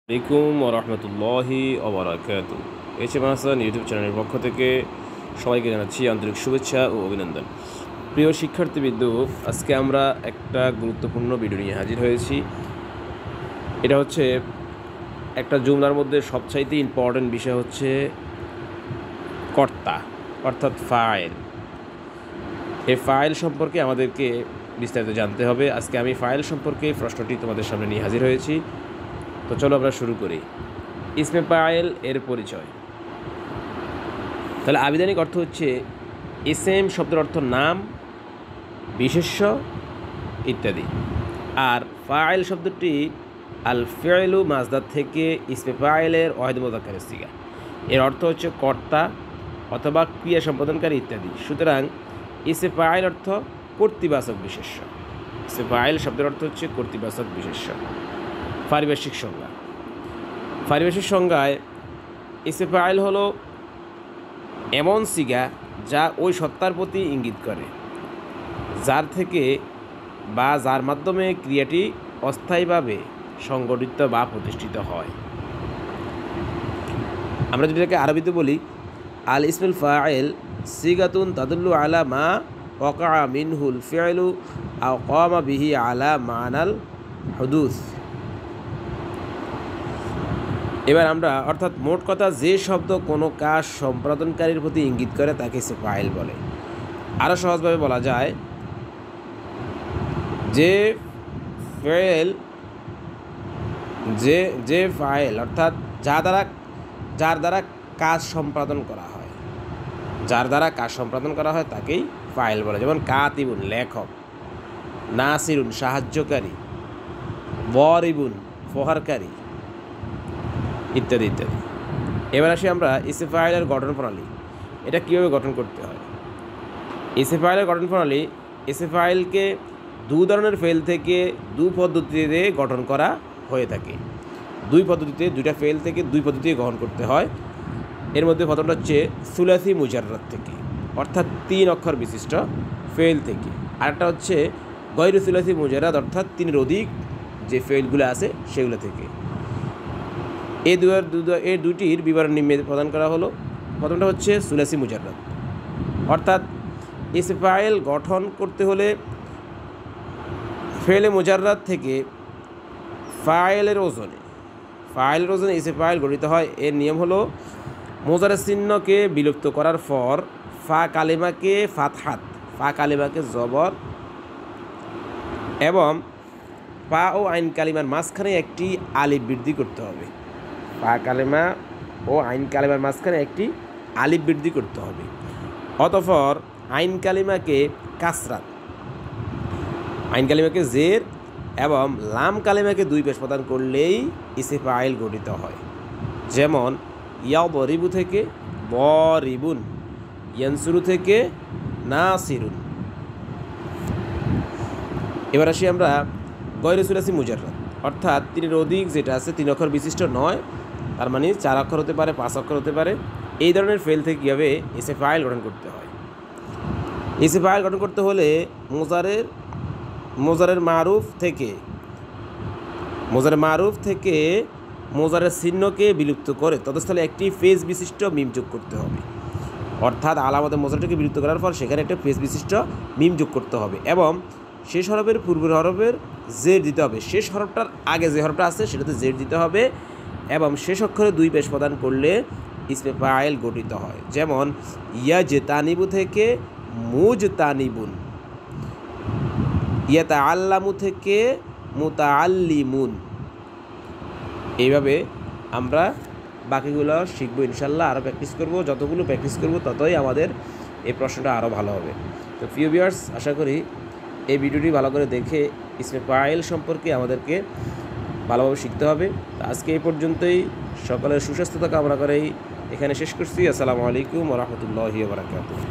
আলাইকুম ওরহমতুল্লাহি ওবরাকাতুহু। HM Hasan YouTube চ্যানেলের পক্ষ থেকে সবাইকে জানাচ্ছি আন্তরিক শুভেচ্ছা ও অভিনন্দন। প্রিয় শিক্ষার্থীবৃন্দ, আজকে আমরা একটা গুরুত্বপূর্ণ ভিডিও নিয়ে হাজির হয়েছি। এটা হচ্ছে একটা জুমলার মধ্যে সবচাইতে ইম্পর্ট্যান্ট বিষয় হচ্ছে কর্তা, অর্থাৎ ফাইল। এই ফাইল সম্পর্কে আমাদেরকে বিস্তারিত জানতে হবে। আজকে আমি ফাইল সম্পর্কে প্রশ্নটি তোমাদের সামনে নিয়ে হাজির হয়েছি। তো চলো আমরা শুরু করি। ইসমে ফাইল এর পরিচয়। তাহলে আবিধানিক অর্থ হচ্ছে ইসেম শব্দের অর্থ নাম, বিশেষ্য ইত্যাদি। আর ফাইল শব্দটি আল ফিলু মাজদার থেকে ইসমে ফাইলের ওয়াহিদ মুযাক্কারের সিগা। এর অর্থ হচ্ছে কর্তা অথবা ক্রিয়া সম্পাদনকারী ইত্যাদি। সুতরাং ইসমে ফাইল অর্থ কর্তৃবাচক বিশেষ্য। ইসমে ফাইল শব্দের অর্থ হচ্ছে কর্তৃবাচক বিশেষ্য। পারিভাষিক সংজ্ঞা। পারিভাষিক সংজ্ঞায় ইসমে ফাইল হলো এমন সিগা যা ওই সত্তার প্রতি ইঙ্গিত করে, যার থেকে বা যার মাধ্যমে ক্রিয়াটি অস্থায়ীভাবে সংগঠিত বা প্রতিষ্ঠিত হয়। আমরা যদি এটাকে আরবিতে বলি, আল ইসমুল ফাইল সিগাতুন তাদুল্লু আলা মা ওয়াকা মিনহুল ফিলু আও কামা বিহি আলা মানাল হুদুস। এবার আমরা অর্থাৎ মোট কথা যে শব্দ কোনো কাজ সম্পাদনকারীর প্রতি ইঙ্গিত করে তাকে ইসমে ফাইল বলে। আরও সহজভাবে বলা যায় যে ফাইল অর্থাৎ যার দ্বারা কাজ সম্পাদন করা হয়, তাকেই ফাইল বলে। যেমন কাতিবুন লেখক, নাসিরুন সাহায্যকারী, বরিবুন প্রহারকারী ইত্যাদি ইত্যাদি। এবার আসি আমরা ইসমে ফাইলের গঠন প্রণালী। এটা কীভাবে গঠন করতে হয়। ইসমে ফাইলের গঠন প্রণালী, ইসমে ফাইলকে দু ধরনের ফেল থেকে দুই পদ্ধতিতে গঠন করা হয়ে থাকে। দুইটা ফেল থেকে দুই পদ্ধতিতে গঠন করতে হয়। এর মধ্যে প্রথমটা হচ্ছে সুলাসি মুজাররাদ থেকে, অর্থাৎ 3 অক্ষর বিশিষ্ট ফেল থেকে। আরেকটা হচ্ছে গৈরু সুলাসি মুজাররাদ, অর্থাৎ 3-এর অধিক যে ফেলগুলো আছে সেগুলো থেকে। এই দুইটির বিবরণ নিম্নে প্রদান করা হলো। প্রথমটা হচ্ছে সুলাসি মুজাররাদ, অর্থাৎ ইসমে ফাইল গঠন করতে হলে ফেলে মুজাররাদ থেকে ফাইলের ওজনে ইসমে ফাইল গঠিত হয়। এর নিয়ম হলো মুজারের চিহ্নকে বিলুপ্ত করার পর ফা কালিমাকে ফাতহাত, ফা কালিমাকে জবর এবং পা ও আইন কালিমার মাঝখানে একটি আলিফ বৃদ্ধি করতে হবে। পা কালিমা ও আইন কালিমার মাঝখানে একটি আলিফ বৃদ্ধি করতে হবে। অতঃপর আইন কালিমাকে কাসরাত, আইন কালিমাকে জের এবং লাম কালিমাকে 2 পেশ প্রদান করলেই ইসমে ফাইল গঠিত হয়। যেমন ইয়াদরিবু থেকে বরিবুন, ইয়ানসুরু থেকে নাসিরুন। এবার আসি আমরা গৈরু সুলাসি মুজাররাদ, অর্থাৎ 3-এর অধিক যেটা আছে, 3 অক্ষর বিশিষ্ট নয়, তার মানে 4 অক্ষর হতে পারে, 5 অক্ষর হতে পারে। এই ধরনের ফেল থেকে কীভাবে ইসমে ফাইল গঠন করতে হয়। ইসমে ফাইল গঠন করতে হলে মোজারের মারুফ থেকে মোজারের চিহ্নকে বিলুপ্ত করে ততস্থলে একটি ফেজ বিশিষ্ট মিম যোগ করতে হবে। অর্থাৎ আলামতে মোজারটাকে বিলুপ্ত করার পর সেখানে একটা ফেজ বিশিষ্ট মিম যোগ করতে হবে এবং শেষ হরফের পূর্বের হরফের জের দিতে হবে। শেষ হরফটার আগে যে হরফটা আছে সেটাতে জের দিতে হবে এবং শেষ অক্ষরে 2 পেশ প্রদান করলে ইসমে ফাইল গঠিত হয়। যেমন ইয়াজতানিবু থেকে মুজতানিবুন, ইয়াতাআল্লামু থেকে মুতাআল্লিমুন। এইভাবে আমরা বাকিগুলো শিখবো ইনশাল্লাহ। আরও প্র্যাকটিস করব, যতগুলো প্র্যাকটিস করব ততই আমাদের এই প্রশ্নটা আরও ভালো হবে। তো প্রিয় ভিউয়ার্স, আশা করি এই ভিডিওটি ভালো করে দেখে ইসমে ফাইল সম্পর্কে আমাদেরকে ভালোভাবে শিখতে হবে। তো আজকে এই পর্যন্তই। সকলের সুস্বাস্থ্যতা কামনা করেই এখানে শেষ করছি। আসসালামু আলাইকুম ওয়া রাহমাতুল্লাহি ওয়া বারাকাতুহু।